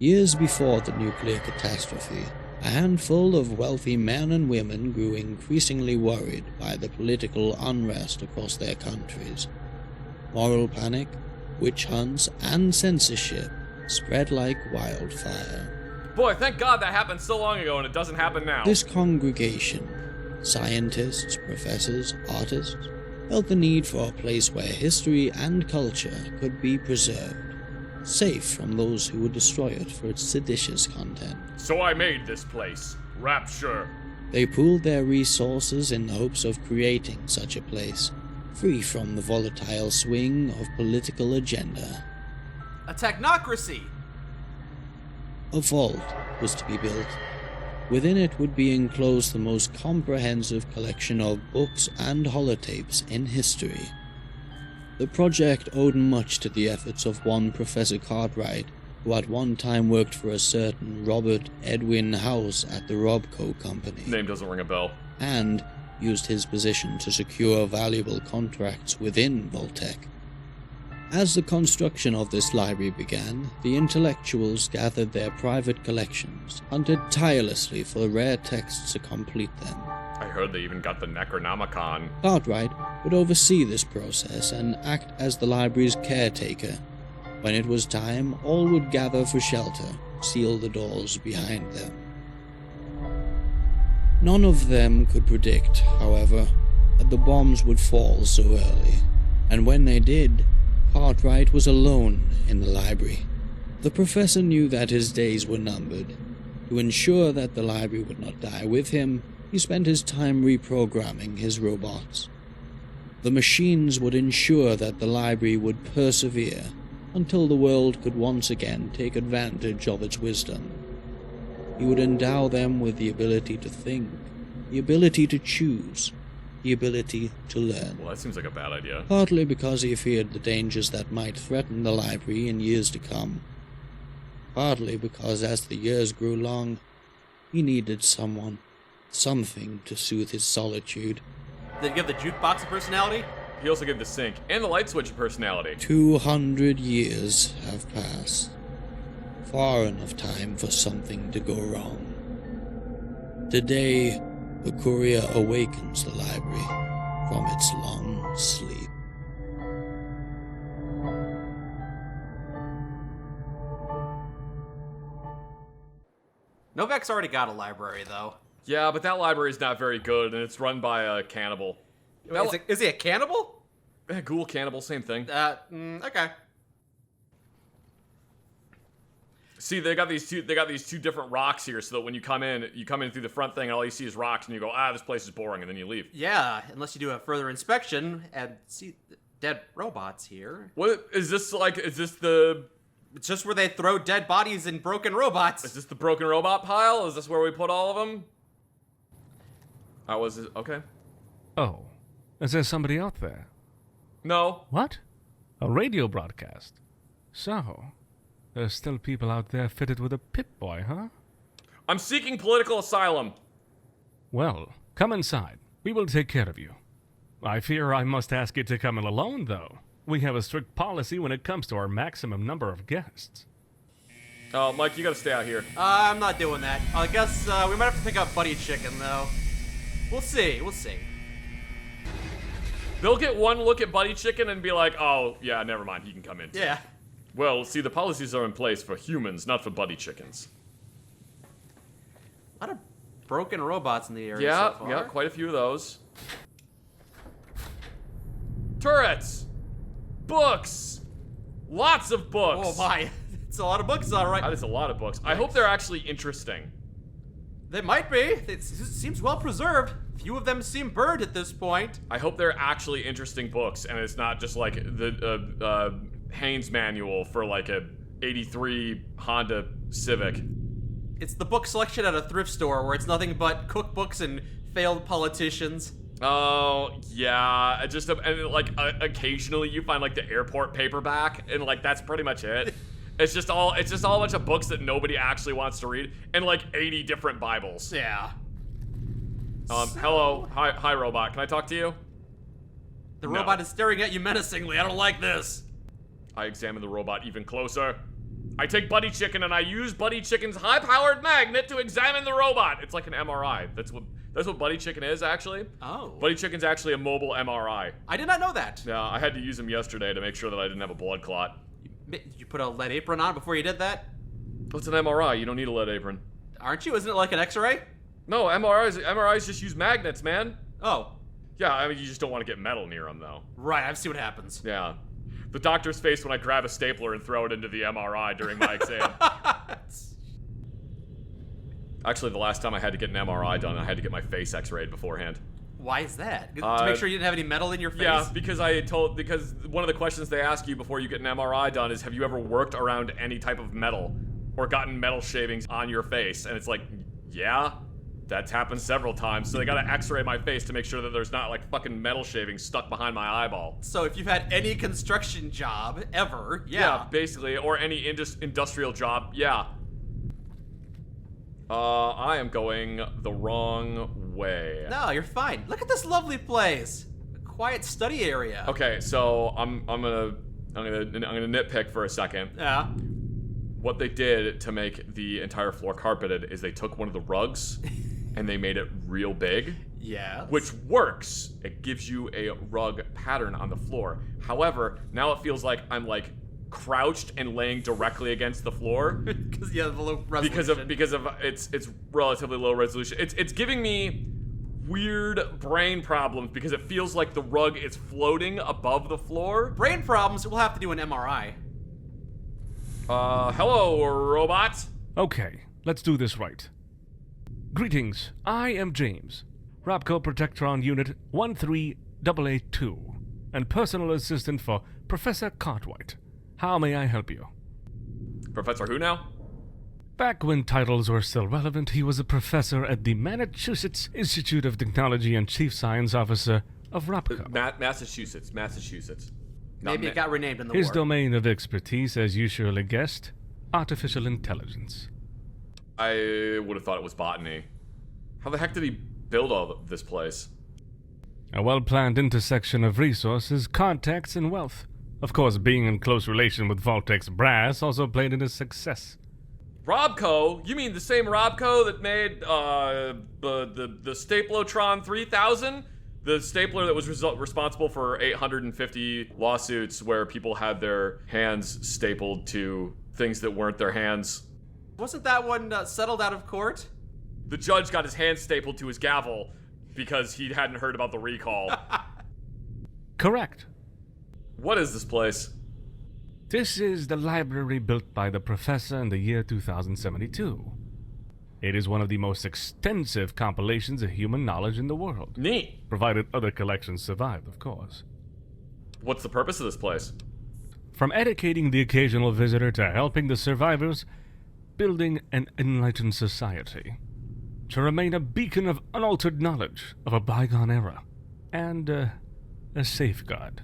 Years before the nuclear catastrophe, a handful of wealthy men and women grew increasingly worried by the political unrest across their countries. Moral panic, witch hunts, and censorship spread like wildfire. Boy, thank God that happened so long ago and it doesn't happen now. This congregation, scientists, professors, artists, felt the need for a place where history and culture could be preserved, safe from those who would destroy it for its seditious content. So I made this place, Rapture. They pooled their resources in the hopes of creating such a place, free from the volatile swing of political agenda. A technocracy! A vault was to be built. Within it would be enclosed the most comprehensive collection of books and holotapes in history. The project owed much to the efforts of one Professor Cartwright, who at one time worked for a certain Robert Edwin House at the Robco Company. Name doesn't ring a bell. And used his position to secure valuable contracts within Vault-Tec. As the construction of this library began, the intellectuals gathered their private collections, hunted tirelessly for rare texts to complete them. I heard they even got the Necronomicon. Cartwright would oversee this process and act as the library's caretaker. When it was time, all would gather for shelter, seal the doors behind them. None of them could predict, however, that the bombs would fall so early, and when they did, Cartwright was alone in the library. The professor knew that his days were numbered. To ensure that the library would not die with him, he spent his time reprogramming his robots. The machines would ensure that the library would persevere until the world could once again take advantage of its wisdom. He would endow them with the ability to think, the ability to choose, the ability to learn. Well, that seems like a bad idea. Partly because he feared the dangers that might threaten the library in years to come. Partly because as the years grew long, he needed someone, something to soothe his solitude. Did he give the jukebox a personality? He also gave the sink and the light switch a personality. 200 years have passed. Far enough time for something to go wrong. Today, the courier awakens the library from its long sleep. Novak's already got a library, though. Yeah, but that library is not very good, and it's run by a cannibal. Is he a cannibal? Ghoul cannibal, same thing. Okay. See, they got these two different rocks here, so that when you come in through the front thing, and all you see is rocks, and you go, this place is boring, and then you leave. Yeah, unless you do a further inspection and see dead robots here. What is this like? Is this the? It's just where they throw dead bodies and broken robots. Is this the broken robot pile? Is this where we put all of them? Was it okay? Oh, is there somebody out there? No. What? A radio broadcast? So, there's still people out there fitted with a Pip-Boy, huh? I'm seeking political asylum. Well, come inside. We will take care of you. I fear I must ask you to come in alone, though. We have a strict policy when it comes to our maximum number of guests. Oh, Mike, you gotta stay out here. I'm not doing that. I guess we might have to pick up Buddy Chicken, though. We'll see. They'll get one look at Buddy Chicken and be like, oh, yeah, never mind, he can come in. Yeah. Well, see, the policies are in place for humans, not for Buddy Chickens. A lot of broken robots in the area Yeah, so far. yeah, quite a few of those. Turrets! Books! Lots of books! Oh my, it's a lot of books, all right. That is a lot of books. I hope they're actually interesting. They might be. It seems well preserved. Few of them seem burned at this point. I hope they're actually interesting books, and it's not just like the Haynes manual for like a 83 Honda Civic. It's the book selection at a thrift store where it's nothing but cookbooks and failed politicians. Oh, yeah. Occasionally you find like the airport paperback, and like that's pretty much it. It's just all a bunch of books that nobody actually wants to read, and like 80 different Bibles. Yeah. Hello. Hi, robot. Can I talk to you? The No. robot is staring at you menacingly. I don't like this. I examine the robot even closer. I take Buddy Chicken and I use Buddy Chicken's high-powered magnet to examine the robot. It's like an MRI. That's what Buddy Chicken is, actually. Oh. Buddy Chicken's actually a mobile MRI. I did not know that. Yeah, I had to use him yesterday to make sure that I didn't have a blood clot. Did you put a lead apron on before you did that? What's an MRI? You don't need a lead apron. Aren't you? Isn't it like an X-ray? No, MRIs just use magnets, man. Oh. Yeah, I mean, you just don't want to get metal near them, though. Right, I've seen what happens. Yeah. The doctor's face when I grab a stapler and throw it into the MRI during my exam. Actually, the last time I had to get an MRI done, I had to get my face x-rayed beforehand. Why is that? To make sure you didn't have any metal in your face? Yeah, because one of the questions they ask you before you get an MRI done is, have you ever worked around any type of metal or gotten metal shavings on your face? And it's like, yeah, that's happened several times. So they gotta x-ray my face to make sure that there's not like fucking metal shavings stuck behind my eyeball. So if you've had any construction job ever, Yeah, basically, or any industrial job, yeah. I am going the wrong way. No, you're fine. Look at this lovely place. A quiet study area. Okay, so I'm gonna nitpick for a second. Yeah. What they did to make the entire floor carpeted is they took one of the rugs and they made it real big. Yeah. Which works. It gives you a rug pattern on the floor. However, now it feels like I'm like crouched and laying directly against the floor because the low resolution. because of its relatively low resolution. It's giving me weird brain problems because it feels like the rug is floating above the floor. Brain problems, we'll have to do an MRI. Hello, robot. Okay, let's do this right. Greetings, I am James, Robco Protectron Unit 13882, and personal assistant for Professor Cartwright. How may I help you? Professor who now? Back when titles were still relevant, he was a professor at the Massachusetts Institute of Technology and Chief Science Officer of Robco. Massachusetts. Maybe it got renamed in the His war. domain of expertise, as you surely guessed, artificial intelligence. I would have thought it was botany. How the heck did he build all this place? A well-planned intersection of resources, contacts, and wealth. Of course, being in close relation with Vault-Tec's brass also played in his success. Robco? You mean the same Robco that made the Staplotron 3000? The stapler that was responsible for 850 lawsuits where people had their hands stapled to things that weren't their hands. Wasn't that one settled out of court? The judge got his hand stapled to his gavel because he hadn't heard about the recall. Correct. What is this place? This is the library built by the professor in the year 2072. It is one of the most extensive compilations of human knowledge in the world. Neat. Provided other collections survived, of course. What's the purpose of this place? From educating the occasional visitor to helping the survivors, building an enlightened society. To remain a beacon of unaltered knowledge of a bygone era. And a safeguard.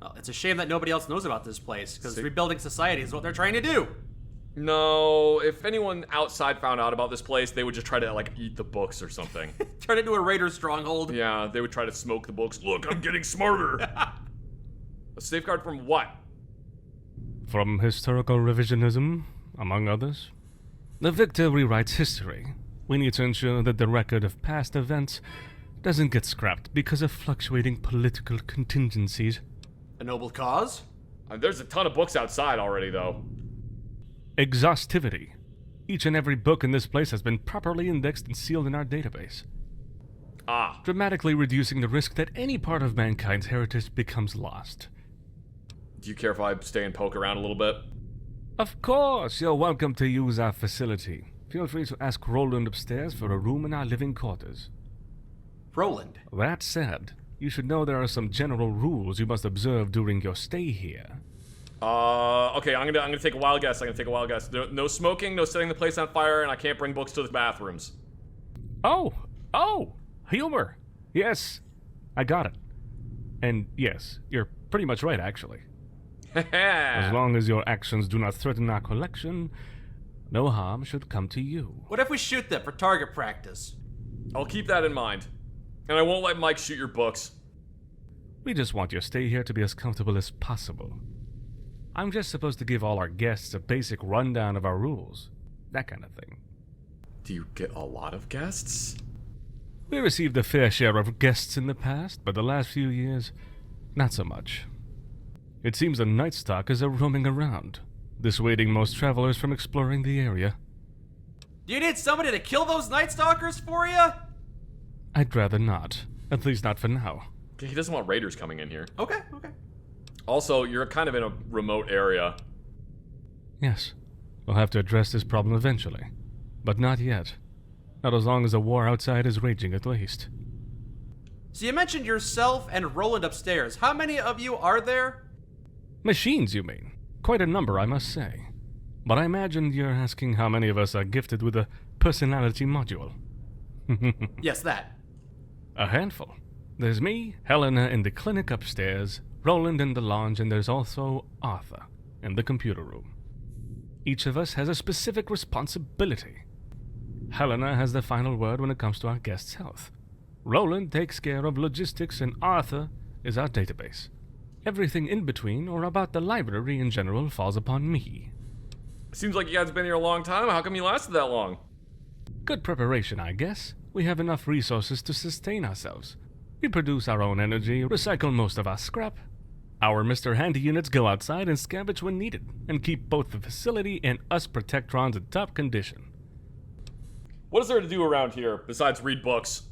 Well, it's a shame that nobody else knows about this place, because rebuilding society is what they're trying to do. No, if anyone outside found out about this place, they would just try to, like, eat the books or something. Turn it into a raider stronghold. Yeah, they would try to smoke the books. Look, I'm getting smarter. A safeguard from what? From historical revisionism, among others. The victor rewrites history. We need to ensure that the record of past events doesn't get scrapped because of fluctuating political contingencies. A noble cause? There's a ton of books outside already, though. Exhaustivity. Each and every book in this place has been properly indexed and sealed in our database. Ah. Dramatically reducing the risk that any part of mankind's heritage becomes lost. Do you care if I stay and poke around a little bit? Of course, you're welcome to use our facility. Feel free to ask Roland upstairs for a room in our living quarters. Roland. That said, you should know there are some general rules you must observe during your stay here. Okay, I'm gonna take a wild guess. No smoking, no setting the place on fire, and I can't bring books to the bathrooms. Oh, humor. Yes, I got it. And yes, you're pretty much right, actually. As long as your actions do not threaten our collection, no harm should come to you. What if we shoot them for target practice? I'll keep that in mind. And I won't let Mike shoot your books. We just want your stay here to be as comfortable as possible. I'm just supposed to give all our guests a basic rundown of our rules. That kind of thing. Do you get a lot of guests? We received a fair share of guests in the past, but the last few years, not so much. It seems the Night Stalkers are roaming around, dissuading most travelers from exploring the area. Do you need somebody to kill those Night Stalkers for you? I'd rather not. At least not for now. He doesn't want raiders coming in here. Okay. Also, you're kind of in a remote area. Yes, we'll have to address this problem eventually. But not yet. Not as long as the war outside is raging, at least. So you mentioned yourself and Roland upstairs. How many of you are there? Machines, you mean? Quite a number, I must say. But I imagine you're asking how many of us are gifted with a personality module. Yes, that. A handful. There's me, Helena in the clinic upstairs, Roland in the lounge, and there's also Arthur in the computer room. Each of us has a specific responsibility. Helena has the final word when it comes to our guests' health. Roland takes care of logistics, and Arthur is our database. Everything in between or about the library in general falls upon me. Seems like you guys have been here a long time. How come you lasted that long? Good preparation, I guess. We have enough resources to sustain ourselves. We produce our own energy, recycle most of our scrap. Our Mr. Handy units go outside and scavenge when needed, and keep both the facility and us Protectrons in top condition. What is there to do around here besides read books?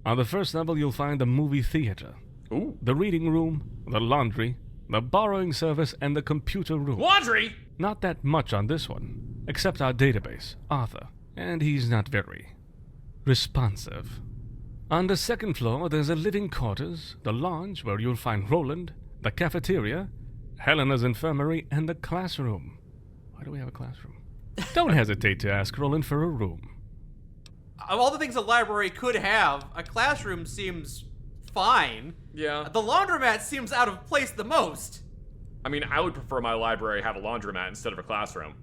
On the first level, you'll find the movie theater, Ooh. the reading room, the laundry, the borrowing service, and the computer room. Laundry! Not that much on this one, except our database, Arthur, and he's not very responsive. On the second floor, there's a living quarters, the lounge where you'll find Roland, the cafeteria, Helena's infirmary, and the classroom. Why do we have a classroom? Don't hesitate to ask Roland for a room. Of all the things a library could have, a classroom seems fine. Yeah. The laundromat seems out of place the most. I mean, I would prefer my library have a laundromat instead of a classroom.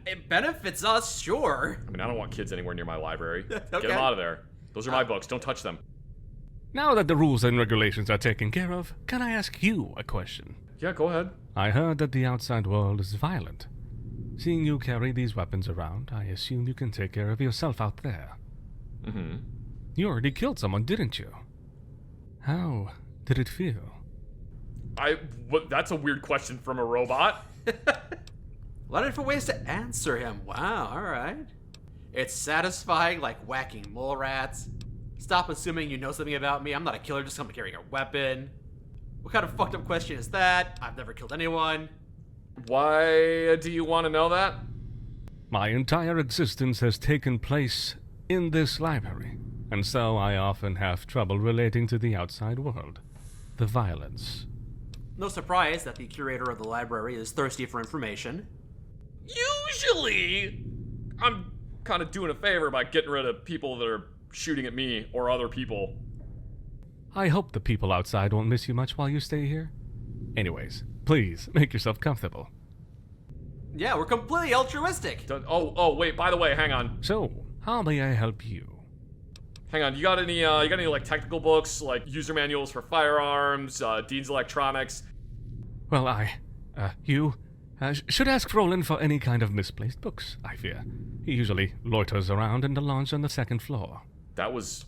It benefits us, sure. I mean, I don't want kids anywhere near my library. Okay. Get them out of there. Those are my books. Don't touch them. Now that the rules and regulations are taken care of, can I ask you a question? Yeah, go ahead. I heard that the outside world is violent. Seeing you carry these weapons around, I assume you can take care of yourself out there. Mm-hmm. You already killed someone, didn't you? How did it feel? That's a weird question from a robot. A lot of different ways to answer him. Wow, alright. It's satisfying like whacking mole rats. Stop assuming you know something about me. I'm not a killer, just someone carrying a weapon. What kind of fucked up question is that? I've never killed anyone. Why do you want to know that? My entire existence has taken place in this library, and so I often have trouble relating to the outside world. The violence. No surprise that the curator of the library is thirsty for information. Usually, I'm kind of doing a favor by getting rid of people that are shooting at me or other people. I hope the people outside won't miss you much while you stay here. Anyways, please make yourself comfortable. Yeah, we're completely altruistic. Oh, wait, by the way, hang on. So, how may I help you? Hang on, you got any like technical books, like user manuals for firearms, Dean's Electronics? Well, you should ask Roland for any kind of misplaced books, I fear. He usually loiters around in the lounge on the second floor. That was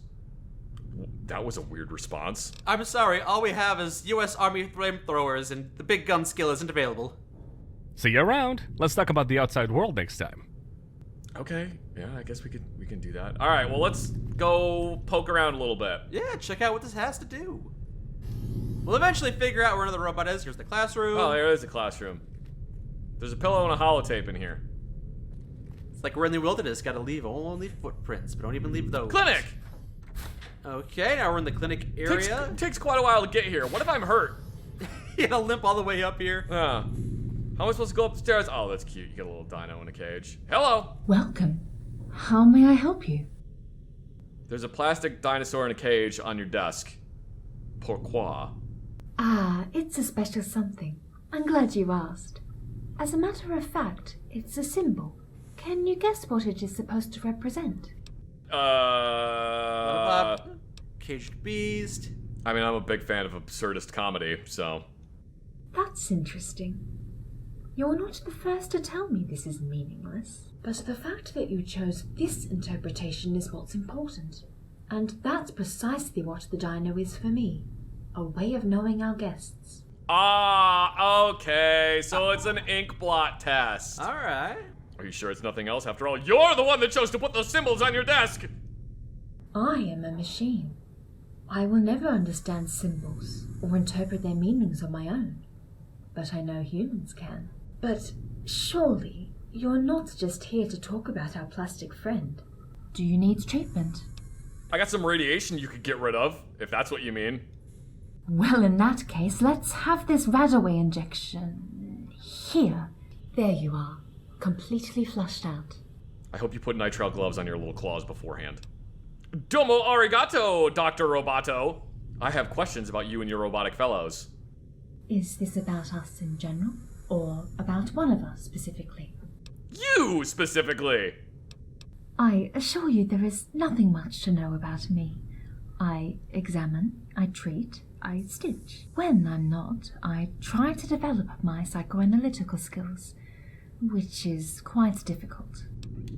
a weird response. I'm sorry, all we have is U.S. Army flamethrowers and the big gun skill isn't available. See you around. Let's talk about the outside world next time. Okay, yeah, I guess we can do that. All right, well, let's go poke around a little bit. Yeah, check out what this has to do. We'll eventually figure out where another robot is. Here's the classroom. Oh, there is a classroom. There's a pillow and a holotape in here. It's like we're in the wilderness. Gotta leave only footprints, but don't even leave those. Clinic! Okay, now we're in the clinic area. Takes quite a while to get here. What if I'm hurt? You gotta limp all the way up here. How am I supposed to go up the stairs? Oh, that's cute. You get a little dino in a cage. Hello! Welcome. How may I help you? There's a plastic dinosaur in a cage on your desk. Pourquoi? Ah, it's a special something. I'm glad you asked. As a matter of fact, it's a symbol. Can you guess what it is supposed to represent? Caged beast. I mean, I'm a big fan of absurdist comedy, so. That's interesting. You're not the first to tell me this is meaningless, but the fact that you chose this interpretation is what's important. And that's precisely what the dino is for me. A way of knowing our guests. Ah, okay. So it's an ink blot test. Alright. Are you sure it's nothing else? After all, you're the one that chose to put those symbols on your desk! I am a machine. I will never understand symbols or interpret their meanings on my own. But I know humans can. But surely you're not just here to talk about our plastic friend. Do you need treatment? I got some radiation you could get rid of, if that's what you mean. Well, in that case, let's have this Radaway injection. Here. There you are. Completely flushed out. I hope you put nitrile gloves on your little claws beforehand. Domo arigato, Dr. Roboto. I have questions about you and your robotic fellows. Is this about us in general? Or about one of us specifically? You, specifically! I assure you there is nothing much to know about me. I examine, I treat, I stitch. When I'm not, I try to develop my psychoanalytical skills, which is quite difficult.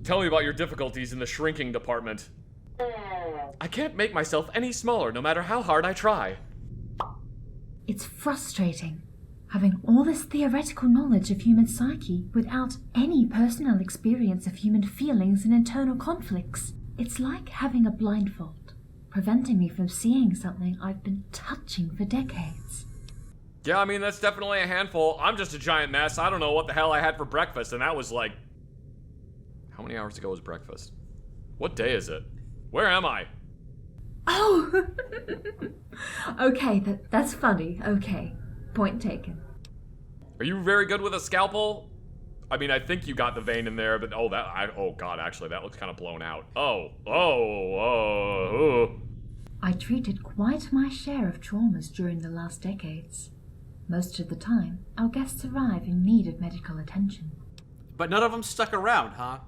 Tell me about your difficulties in the shrinking department. I can't make myself any smaller, no matter how hard I try. It's frustrating, having all this theoretical knowledge of human psyche without any personal experience of human feelings and internal conflicts. It's like having a blindfold, preventing me from seeing something I've been touching for decades. Yeah, I mean, that's definitely a handful. I'm just a giant mess. I don't know what the hell I had for breakfast, and that was like... How many hours ago was breakfast? What day is it? Where am I? Oh! Okay, that's funny. Okay. Point taken. Are you very good with a scalpel? I mean, I think you got the vein in there, but oh god, actually, that looks kind of blown out. I treated quite my share of traumas during the last decades. Most of the time, our guests arrive in need of medical attention. But none of them stuck around, huh?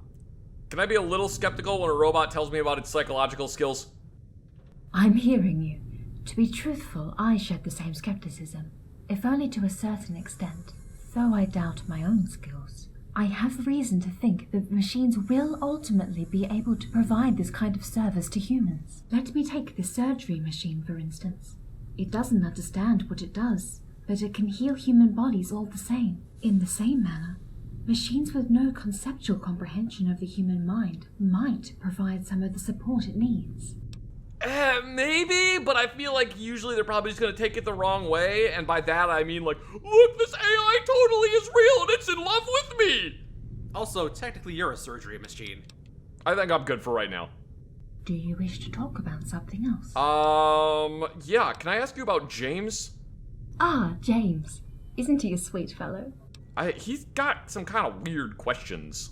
Can I be a little skeptical when a robot tells me about its psychological skills? I'm hearing you. To be truthful, I shared the same skepticism, if only to a certain extent, though I doubt my own skills. I have reason to think that machines will ultimately be able to provide this kind of service to humans. Let me take the surgery machine, for instance. It doesn't understand what it does, but it can heal human bodies all the same. In the same manner, machines with no conceptual comprehension of the human mind might provide some of the support it needs. Maybe, but I feel like usually they're probably just gonna take it the wrong way, and by that I mean like, look, this AI totally is real and it's in love with me! Also, technically you're a surgery machine. I think I'm good for right now. Do you wish to talk about something else? Yeah, can I ask you about James? Ah, James. Isn't he a sweet fellow? He's got some kind of weird questions.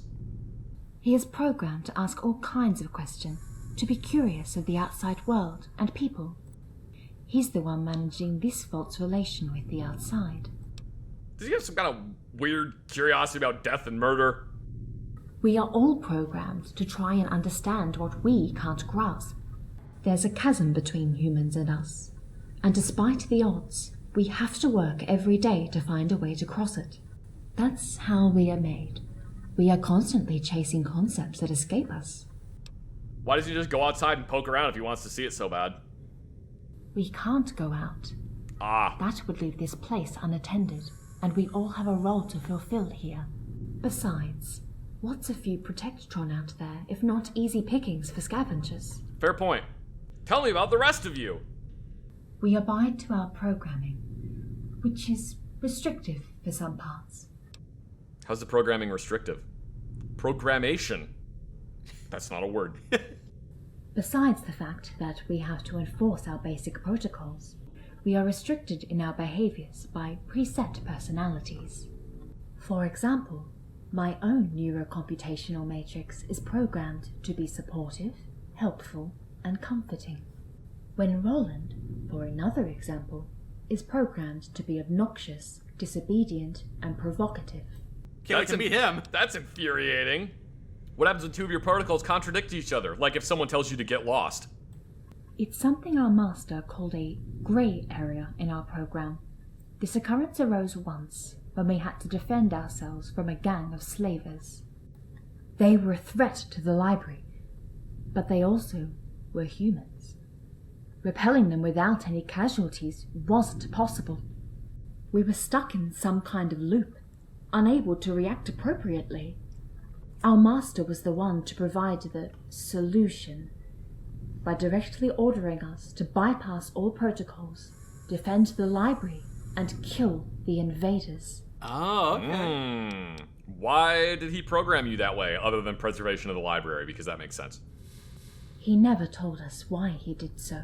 He is programmed to ask all kinds of questions, to be curious of the outside world and people. He's the one managing this vault's relation with the outside. Does he have some kind of weird curiosity about death and murder? We are all programmed to try and understand what we can't grasp. There's a chasm between humans and us, and despite the odds, we have to work every day to find a way to cross it. That's how we are made. We are constantly chasing concepts that escape us. Why doesn't he just go outside and poke around if he wants to see it so bad? We can't go out. Ah. That would leave this place unattended, and we all have a role to fulfill here. Besides, what's a few Protectron out there if not easy pickings for scavengers? Fair point. Tell me about the rest of you. We abide to our programming, which is restrictive for some parts. How's the programming restrictive? Programmation. That's not a word. Besides the fact that we have to enforce our basic protocols, we are restricted in our behaviors by preset personalities. For example, my own neurocomputational matrix is programmed to be supportive, helpful, and comforting. When Roland, for another example, is programmed to be obnoxious, disobedient, and provocative. Can't wait to meet him. That's infuriating. What happens when two of your protocols contradict each other? Like if someone tells you to get lost. It's something our master called a grey area in our program. This occurrence arose once, when we had to defend ourselves from a gang of slavers. They were a threat to the library, but they also were humans. Repelling them without any casualties wasn't possible. We were stuck in some kind of loop, unable to react appropriately. Our master was the one to provide the solution by directly ordering us to bypass all protocols, defend the library, and kill the invaders. Oh, okay. Why did he program you that way, other than preservation of the library? Because that makes sense. He never told us why he did so.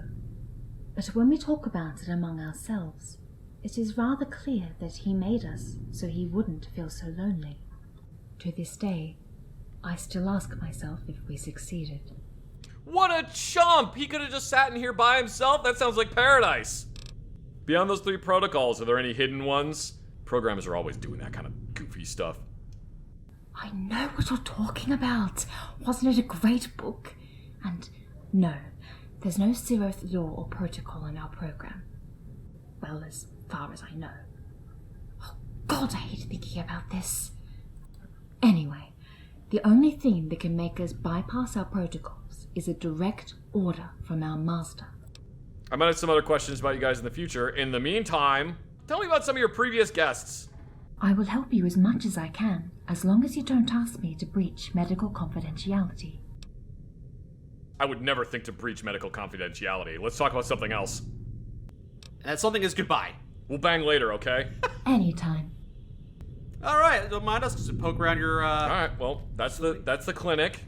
But when we talk about it among ourselves, it is rather clear that he made us so he wouldn't feel so lonely. To this day, I still ask myself if we succeeded. What a chump! He could have just sat in here by himself. That sounds like paradise. Beyond those 3 protocols, are there any hidden ones? Programmers are always doing that kind of goofy stuff. I know what you're talking about. Wasn't it a great book? And no, there's no zeroth law or protocol in our program. Well, as far as I know. Oh, God, I hate thinking about this. Anyway, the only thing that can make us bypass our protocols is a direct order from our master. I might have some other questions about you guys in the future. In the meantime, tell me about some of your previous guests. I will help you as much as I can, as long as you don't ask me to breach medical confidentiality. I would never think to breach medical confidentiality. Let's talk about something else. And that something is goodbye. We'll bang later, okay? Anytime. All right, don't mind us. Just poke around your. All right, well, that's the clinic.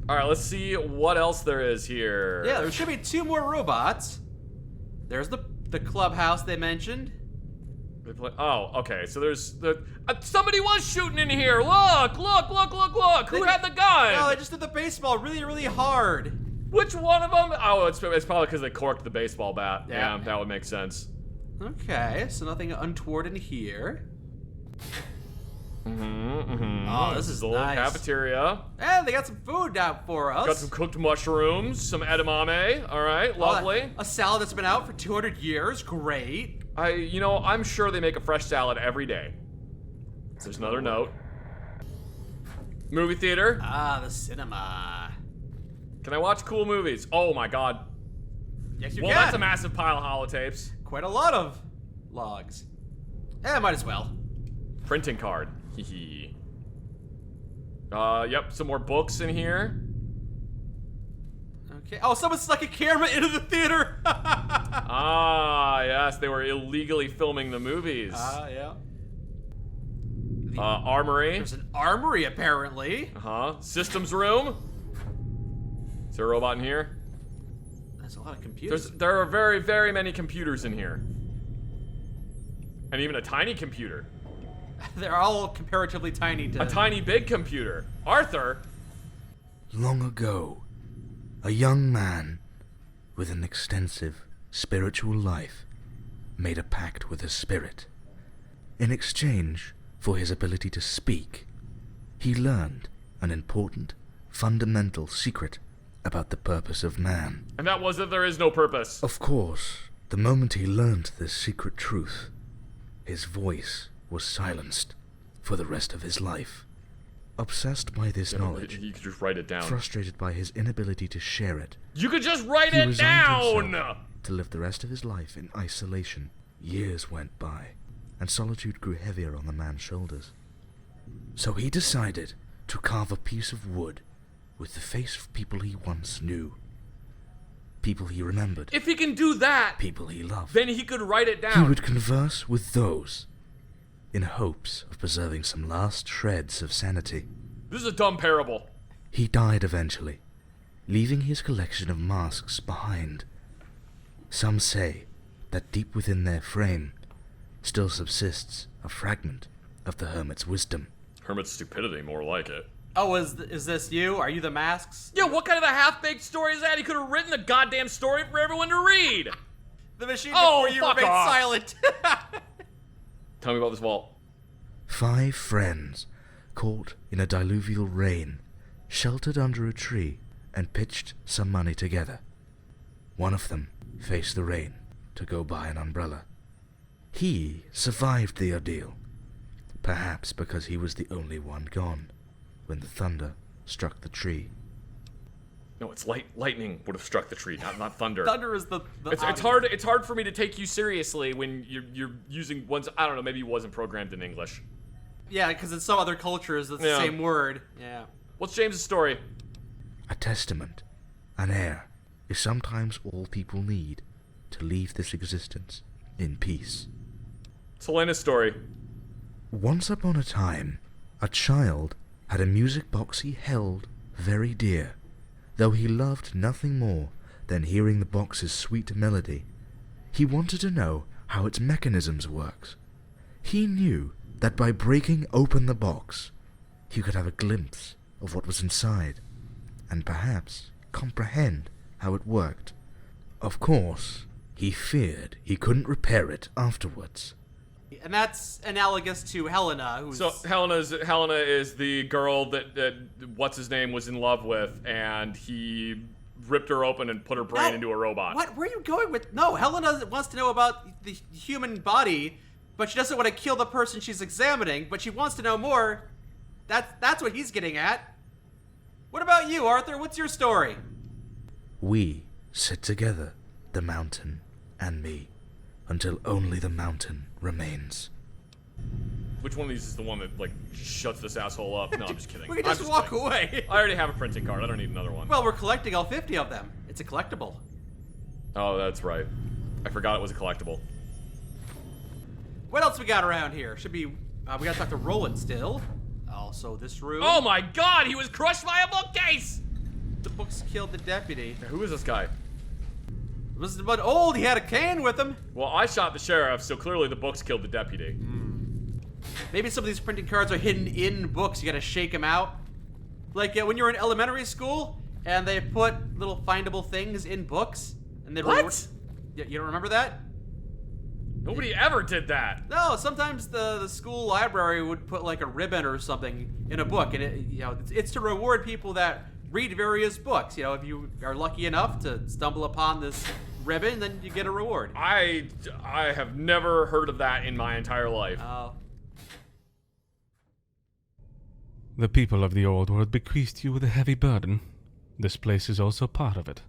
All right, let's see what else there is here. Yeah, there should be 2 more robots. There's the clubhouse they mentioned. Oh, okay. So there's somebody was shooting in here. Look! Who had the gun? No, they just did the baseball really, really hard. Which one of them? Oh, it's probably because they corked the baseball bat. Yeah. Yeah, that would make sense. Okay, so nothing untoward in here. Mm-hmm. Oh, this is a little nice. cafeteria. And they got some food out for us. Got some cooked mushrooms, some edamame. All right, lovely. A salad that's been out for 200 years. Great. I'm sure they make a fresh salad every day. There's another note. Movie theater. Ah, the cinema. Can I watch cool movies? Oh my god. Yes, you Well, can. that's a massive pile of holotapes. Quite a lot of logs. Yeah, might as well. Printing card. Hee. Yep, some more books in here. Okay. Oh, someone snuck a camera into the theater. Ah, yes, they were illegally filming the movies. Yeah. Armory. There's an armory, apparently. Systems room. Is there a robot in here? There's a lot of computers. There are very, very many computers in here. And even a tiny computer. They're all comparatively tiny to... A tiny big computer. Arthur? Long ago, a young man with an extensive spiritual life made a pact with a spirit. In exchange for his ability to speak, he learned an important, fundamental secret about the purpose of man. And that was that there is no purpose. Of course, the moment he learned this secret truth, his voice was silenced for the rest of his life. Obsessed by this knowledge, You could just write it down. frustrated by his inability to share it, You could just write he it resigned down! himself to live the rest of his life in isolation. Years went by, and solitude grew heavier on the man's shoulders. So he decided to carve a piece of wood with the face of people he once knew. People he remembered. If he can do that, People he loved. then he could write it He down. would converse with those in hopes of preserving some last shreds of sanity. This is a dumb parable. He died eventually, leaving his collection of masks behind. Some say that deep within their frame still subsists a fragment of the hermit's wisdom. Hermit's stupidity, more like it. Oh, is this you? Are you the masks? Yeah, what kind of a half-baked story is that? He could have written a goddamn story for everyone to read. The machine Oh, before you fuck remained off. silent. Tell me about this vault. 5 friends, caught in a diluvial rain, sheltered under a tree and pitched some money together. One of them faced the rain to go buy an umbrella. He survived the ordeal perhaps because he was the only one gone when the thunder struck the tree. No, it's lightning would have struck the tree, not thunder. Thunder is the It's hard for me to take you seriously when you're using ones. I don't know. Maybe it wasn't programmed in English. Yeah, because in some other cultures it's the same word. Yeah. What's James's story? A testament, an heir, is sometimes all people need to leave this existence in peace. Selena's story. Once upon a time, a child had a music box he held very dear, though he loved nothing more than hearing the box's sweet melody. He wanted to know how its mechanisms worked. He knew that by breaking open the box, he could have a glimpse of what was inside, and perhaps comprehend how it worked. Of course, he feared he couldn't repair it afterwards. And that's analogous to Helena, who's... So Helena is the girl that what's his name was in love with, and he ripped her open and put her brain into a robot. What? Where are you going with? No, Helena wants to know about the human body, but she doesn't want to kill the person she's examining, but she wants to know more. That's what he's getting at. What about you, Arthur? What's your story? We sit together, the mountain and me, until only the mountain remains. Which one of these is the one that, like, shuts this asshole up? No, I'm just kidding. We can just walk away. I already have a printing card. I don't need another one. Well, we're collecting all 50 of them. It's a collectible. Oh, that's right. I forgot it was a collectible. What else we got around here? Should be... we gotta talk to Roland still. Also, this room. Oh my god, he was crushed by a bookcase! The books killed the deputy. Who is this guy? Was but old. He had a cane with him. Well, I shot the sheriff, so clearly the books killed the deputy. Maybe some of these printing cards are hidden in books. You gotta shake them out. Like when you were in elementary school and they put little findable things in books. And What? You don't remember that? Nobody ever did that. No, sometimes the school library would put like a ribbon or something in a book, and it's to reward people that read various books. You know, if you are lucky enough to stumble upon this ribbon, then you get a reward. I have never heard of that in my entire life. The people of the old world bequeathed you with a heavy burden. This place is also part of it.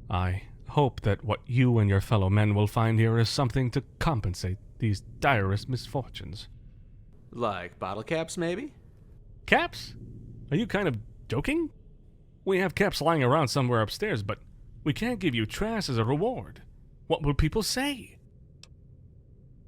I hope that what you and your fellow men will find here is something to compensate these direst misfortunes. Like bottle caps, maybe? Caps? Are you kind of joking? We have caps lying around somewhere upstairs, but we can't give you trash as a reward. What will people say?